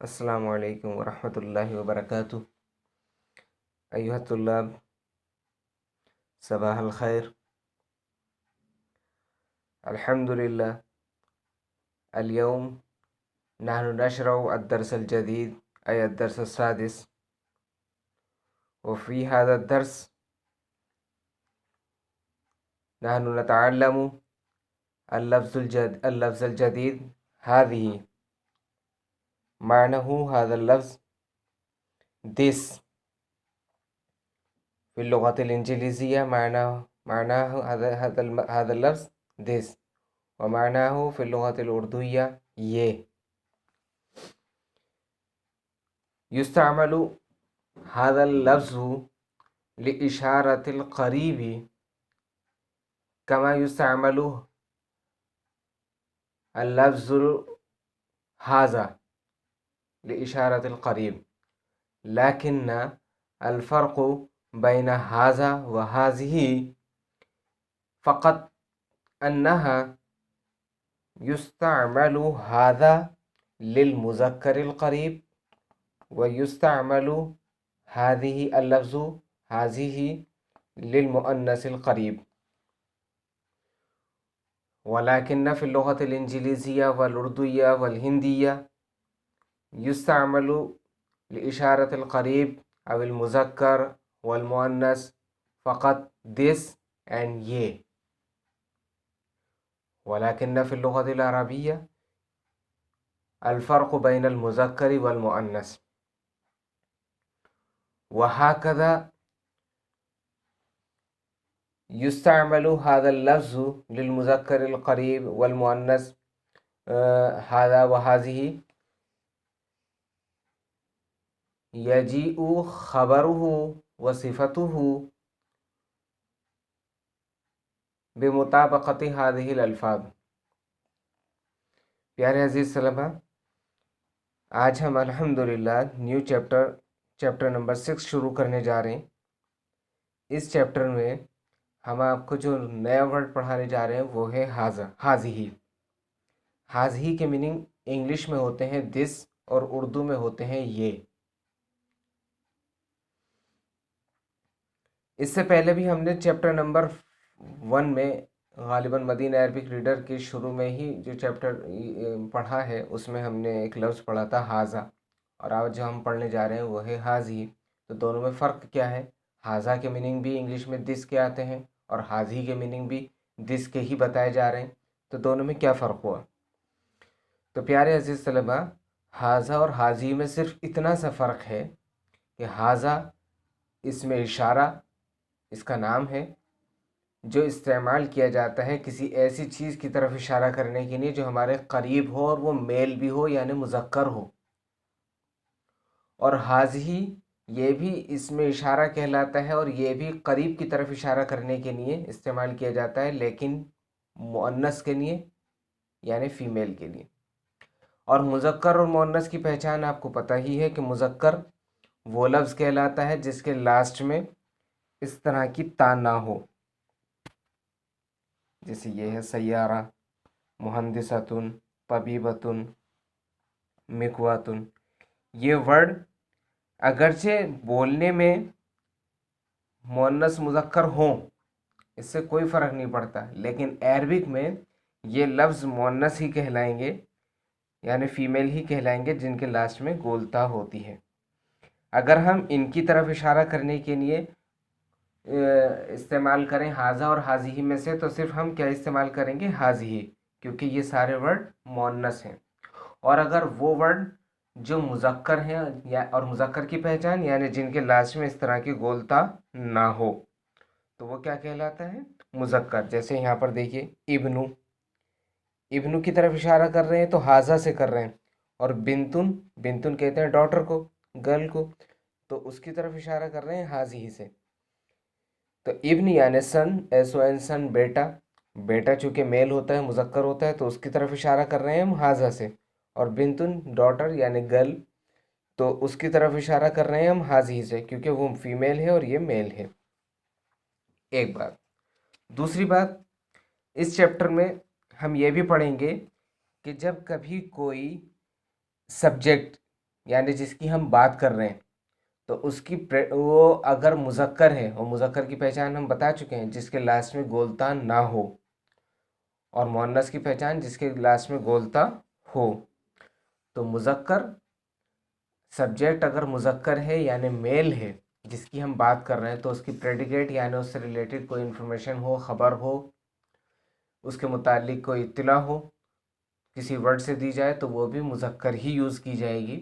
अस्सलामु अलैकुम वरहमतुल्लाहि वबरकातुह। अय्युहा तुल्लाब, सबाह अल खैर। अल्हम्दुलिल्लाह, अल-यौम नहनु नशरउ अद-दर्स अल-जदीद अय अद-दर्स अस-सादिस व फ़ी हाज़ा अद-दर्स नहनु नतअल्लमु अल-लफ्ज़ अल-जदीद हाज़िही मानहु हाज़ा अल-लफ्ज़ दिस फ़ी लुग़त अल-इंजलिज़िय्या मानाहु हाज़ा अल-लफ्ज़ दिस व मानाहु फ़ी लुग़त अल-उर्दुय्या ये। युस्तअमलु हाज़ा अल-लफ्ज़ु लिइशारतिल क़रीबी कमा युस्तअमलु अल-लफ्ज़ुल हाज़ा लिइशारतिल क़रीब, लाकिन्न अल-फ़र्क़ु बैन हाज़ा व हाज़िही फ़क़त अन्नहा युस्तअमलु हाज़ा लिल-मुज़क्करिल क़रीब व युस्तअमलु हाज़िही अल-लफ्ज़ु हाज़िही लिल-मुअन्नसिल क़रीब। वलाकिन्न फ़िल लुग़तिल इंजलिज़िय्या वल उर्दुय्या वल हिंदिय्या युस्तअमलु लिइशारतिल क़रीब अविल मुज़क्कर वल मुअन्नस फ़क़त दिस एंड ये। वलाकिन्न फ़िल लुग़तिल अरबिय्या अल-फ़र्क़ु बैनल मुज़क्करि वल मुअन्नस व हाकज़ा युस्तअमलु हाज़ा अल-लफ्ज़ु लिल-मुज़क्करिल क़रीब वल मुअन्नस हाज़ा व हाज़िही यजीउ ख़बरुहु व सिफ़तुहु बिमुताबक़ति हाज़िहिल अल्फ़ाज़। प्यारे अज़ीज़ तलबा, आज हम अल्हम्दुलिल्लाह न्यू चैप्टर नंबर 6 शुरू करने जा रहे हैं। इस चैप्टर में हम आपको जो नया वर्ड पढ़ाने जा रहे हैं वो है हाज़िही। हाज़िही के मीनिंग इंग्लिश में होते हैं दिस और उर्दू में होते हैं ये। इससे पहले भी हमने चैप्टर नंबर 1 में गालिबन मदीना अरबिक रीडर के शुरू में ही जो चैप्टर पढ़ा है उसमें हमने एक लफ्ज़ पढ़ा था हाज़ा, और आज जो हम पढ़ने जा रहे हैं वो है हाज़िही। तो दोनों में फ़र्क क्या है? हाज़ा के मीनिंग भी इंग्लिश में दिस के आते हैं और हाज़िही के मीनिंग भी दिस के ही बताए जा रहे हैं। तो दोनों में क्या फ़र्क हुआ? तो प्यारे अज़ीज़ तलबा, हाज़ा और हाज़िही में सिर्फ इतना सा फ़र्क है कि हाज़ा इसमें इशारा, इसका नाम है जो इस्तेमाल किया जाता है किसी ऐसी चीज़ की तरफ इशारा करने के लिए जो हमारे करीब हो और वो मेल भी हो यानी मुज़क्कर हो। और हाज़िही ये भी इसमें इशारा कहलाता है और ये भी करीब की तरफ इशारा करने के लिए इस्तेमाल किया जाता है, लेकिन मुअन्नस के लिए यानी फ़ीमेल के लिए। और मुज़क्कर और मुअन्नस की पहचान आपको पता ही है कि मुज़क्कर वो लफ्ज़ कहलाता है जिसके लास्ट में इस तरह की ता ना हो, जैसे ये है सय्यारा, मुहंदिसतुन, तबीबतुन, मिकवातुन। ये वर्ड अगरचे बोलने में मुअन्नस मुज़क्कर हों, इससे कोई फ़र्क नहीं पड़ता, लेकिन अरबिक में ये लफ्ज़ मुअन्नस ही कहलाएंगे यानी फ़ीमेल ही कहलाएंगे जिनके लास्ट में गोलता होती है। अगर हम इनकी तरफ इशारा करने के लिए इस्तेमाल करें हाज़ा और हाज़िही में से, तो सिर्फ हम क्या इस्तेमाल करेंगे? हाज़िही, क्योंकि ये सारे वर्ड मुअन्नस हैं। और अगर वो वर्ड जो मुज़क्कर हैं या और मुज़क्कर की पहचान यानी जिनके लास्ट में इस तरह की गोलता ना हो, तो वो क्या कहलाता है? मुज़क्कर। जैसे यहाँ पर देखिए इब्नु, इब्नु की तरफ इशारा कर रहे हैं तो हाज़ा से कर रहे हैं, और बिंतुन, बिंतुन कहते हैं डॉटर को, गर्ल को, तो उसकी तरफ इशारा कर रहे हैं हाज़िही से। तो इब्न यानी सन, एसओएन सन, बेटा, बेटा चूँकि मेल होता है, मुज़क्कर होता है, तो उसकी तरफ इशारा कर रहे हैं हम हाज़ा से। और बिंतुन डॉटर यानी गर्ल, तो उसकी तरफ इशारा कर रहे हैं हम हाज़िही से, क्योंकि वो फीमेल है और ये मेल है। एक बात। दूसरी बात, इस चैप्टर में हम ये भी पढ़ेंगे कि जब कभी कोई सब्जेक्ट यानी जिसकी हम बात कर रहे हैं, तो उसकी वो अगर मुज़क्कर है, और मुज़क्कर की पहचान हम बता चुके हैं, जिसके लास्ट में गोलता ना हो, और मुअन्नस की पहचान जिसके लास्ट में गोलता हो। तो मुज़क्कर सब्जेक्ट अगर मुज़क्कर है यानी मेल है, जिसकी हम बात कर रहे हैं, तो उसकी प्रेडिकेट यानी उससे रिलेटेड कोई इन्फॉर्मेशन हो, ख़बर हो, उसके मुतालिक कोई इत्तला हो, किसी वर्ड से दी जाए, तो वो भी मुज़क्कर ही यूज़ की जाएगी।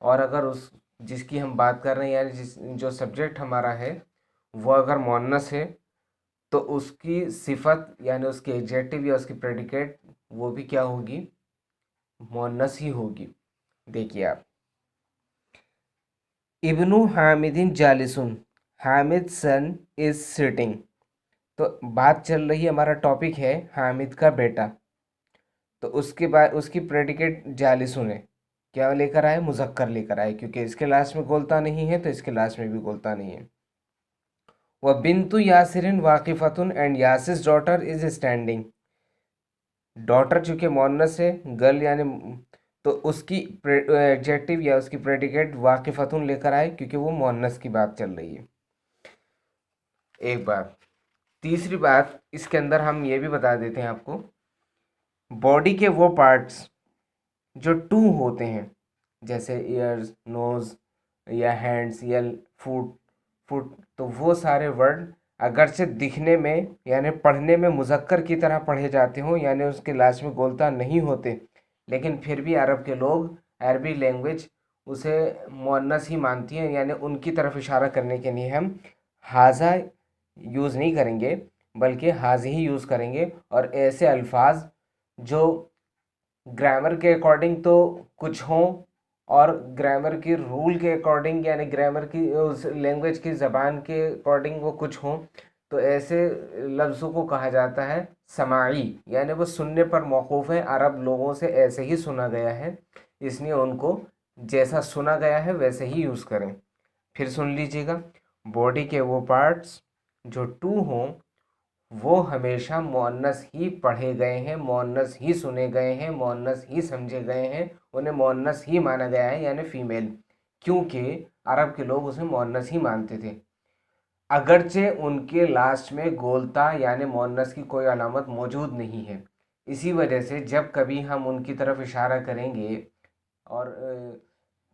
और अगर उस जिसकी हम बात कर रहे हैं यानी जिस जो सब्जेक्ट हमारा है वो अगर मुअन्नस है, तो उसकी सिफत यानी उसकी एडजेक्टिव या उसकी प्रेडिकेट वो भी क्या होगी, मुअन्नस ही होगी। देखिए आप, इब्नु हामिदिन जालिसुन, हामिद सन इज सिटिंग। तो बात चल रही है, हमारा टॉपिक है हामिद का बेटा, तो उसके बाद उसकी प्रेडिकेट जालिसुन है, क्या लेकर आए, मुज़क्कर लेकर आए, क्योंकि इसके लास्ट में गोलता नहीं है तो इसके लास्ट में भी गोलता नहीं है। वह बिन्तु यासिरिन वाकिफ़तुन एंड यासिस डॉटर इज स्टैंडिंग। डॉटर चूँकि मुअन्नस है, गर्ल यानी, तो उसकी एडजेक्टिव या उसकी प्रेडिकेट वाकिफ़तुन लेकर आए, क्योंकि वो मुअन्नस की बात चल रही है। एक बात। तीसरी बात, इसके अंदर हम ये भी बता देते हैं आपको, बॉडी के वो पार्ट्स जो टू होते हैं, जैसे ईयर्स, नोज़ या हैंड्स या फुट फुट, तो वो सारे वर्ड अगरचे दिखने में यानी पढ़ने में मुज़क्कर की तरह पढ़े जाते हों, यानी उसके लास्ट में गोलता नहीं होते, लेकिन फिर भी अरब के लोग, अरबी लैंग्वेज उसे मुअन्नस ही मानती है, यानी उनकी तरफ इशारा करने के लिए हम हाजा यूज़ नहीं करेंगे, बल्कि हाजी ही यूज़ करेंगे। और ऐसे अल्फाज जो ग्रामर के अकॉर्डिंग तो कुछ हों, और ग्रामर की रूल के अकॉर्डिंग यानी ग्रामर की उस लैंग्वेज की ज़बान के अकॉर्डिंग वो कुछ हों, तो ऐसे लफ्ज़ों को कहा जाता है समाई, यानी वो सुनने पर मौकूफ़ है, अरब लोगों से ऐसे ही सुना गया है, इसलिए उनको जैसा सुना गया है वैसे ही यूज़ करें। फिर सुन लीजिएगा, बॉडी के वो पार्ट्स जो टू हों वो हमेशा मुअन्नस ही पढ़े गए हैं, मुअन्नस ही सुने गए हैं, मुअन्नस ही समझे गए हैं, उन्हें मुअन्नस ही माना गया है, यानी फ़ीमेल, क्योंकि अरब के लोग उसे मुअन्नस ही मानते थे, अगरचे उनके लास्ट में गोलता यानी मुअन्नस की कोई अलामत मौजूद नहीं है। इसी वजह से जब कभी हम उनकी तरफ इशारा करेंगे और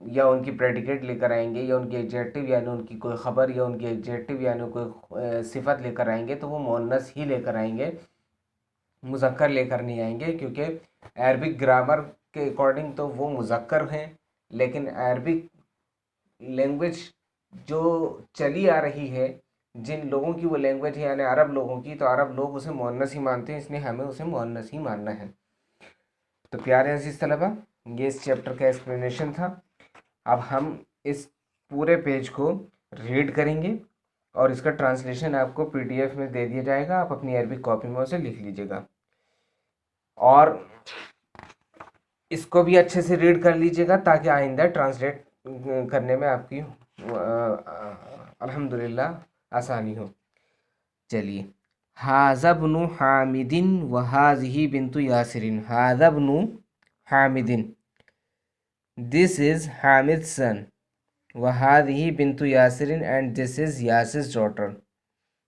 या उनकी प्रेडिकेट लेकर आएंगे, या उनकी एडजेक्टिव यानी उनकी कोई ख़बर, या उनकी एडजेक्टिव यानी कोई सिफत लेकर आएंगे, तो वो मुअन्नस ही लेकर आएंगे, मुज़क्कर लेकर नहीं आएंगे, क्योंकि अरबिक ग्रामर के अकॉर्डिंग तो वो मुज़क्कर हैं, लेकिन अरबिक लैंग्वेज जो चली आ रही है, जिन लोगों की वो लैंग्वेज है यानी अरब लोगों की, तो अरब लोग उसे मुअन्नस ही मानते हैं, इसलिए हमें उसे मुअन्नस ही मानना है। तो प्यारे अज़ीज़ तलबा, ये इस चैप्टर का एक्सप्लेनेशन था। अब हम इस पूरे पेज को रीड करेंगे और इसका ट्रांसलेशन आपको पीडीएफ में दे दिया जाएगा, आप अपनी अरबिक कॉपी में उसे लिख लीजिएगा और इसको भी अच्छे से रीड कर लीजिएगा, ताकि आइंदा ट्रांसलेट करने में आपकी अल्हम्दुलिल्लाह आसानी हो। चलिए, हाज़ा ब्नु हामिदिन व हाज़िही बिन्तु यासिरिन। हाज़ा ब्नु हामिदिन, दिस इज़ हामिद सन, वहादिही बिन्तु यासिरिन एंड दिस इज़ यासिस डॉटर।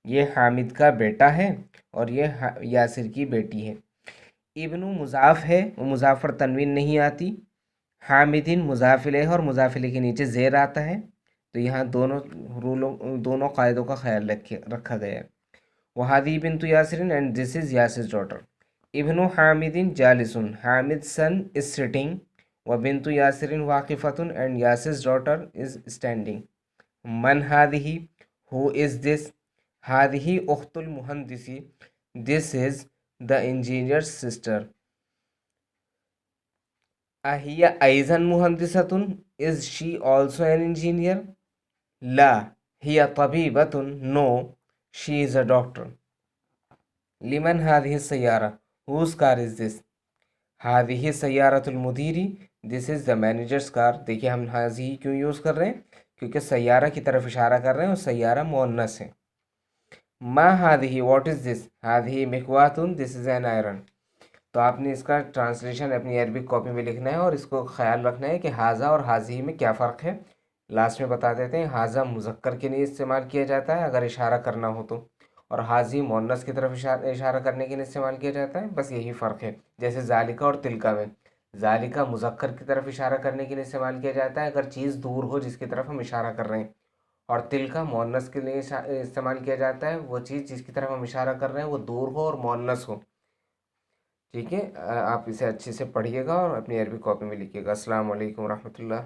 ये हामिद का बेटा है और ये यासिर की बेटी है। इब्नु मुज़ाफ़ है, वो मुज़ाफ़ पर तनवीन नहीं आती। हामिदिन मुज़ाफ़िले है और मुज़ाफ़िले के नीचे ज़ेर आता है, तो यहाँ दोनों रूलों, दोनों कायदों का ख्याल रखा गया है। वहादी बिन्तु यासिरिन एंड दिस इज़ यासिस डॉटर। इब्नु हामिदिन जालिसुन, हामिद सन इज सिटिंग, व बिन्तु यासिरिन वाकिफ़तुन एंड यासिस डॉटर इज स्टैंडिंग। मन हादिही, हु इज़ दिस, हादिही उख्तुल मुहंदिसी, this is the engineer sister. अहिया अइज़न मुहंदिसतुन, is she also an engineer. ला हिया तबीबतुन, no she is a doctor. लिमन हादिही सैयारा, हुज़ कार इज़ दिस, हादिही सैयारतुल मुदीरी, this is the managers car. देखिए हम हाज़ी क्यों यूज़ कर रहे हैं, क्योंकि सैयारा की तरफ इशारा कर रहे हैं और सैयारा मुअन्नस है। मा हादिही, व्हाट इज़ दिस, हादिही मिकवातुन, दिस इज़ एन आयरन। तो आपने इसका ट्रांसलेशन अपनी अरबिक कॉपी में लिखना है और इसको ख्याल रखना है कि हाजा और हाजी में क्या फ़र्क है। लास्ट में बता देते हैं, हाजा मुज़क्कर के लिए इस्तेमाल किया जाता है अगर इशारा करना हो तो, और हाजी मुअन्नस की तरफ इशारा करने के लिए इस्तेमाल किया जाता है। बस यही फ़र्क है। जैसे जालिका और तिलका में, जालिका मुज़क्कर की तरफ इशारा करने के लिए इस्तेमाल किया जाता है अगर चीज़ दूर हो जिसकी तरफ हम इशारा कर रहे हैं, और तिलका मुअन्नस के लिए इस्तेमाल किया जाता है वो चीज़ जिसकी तरफ हम इशारा कर रहे हैं वो दूर हो और मुअन्नस हो। ठीक है, आप इसे अच्छे से पढ़िएगा और अपनी अरबी कॉपी में लिखिएगा। अस्सलाम वालेकुम रहमतुल्लाह।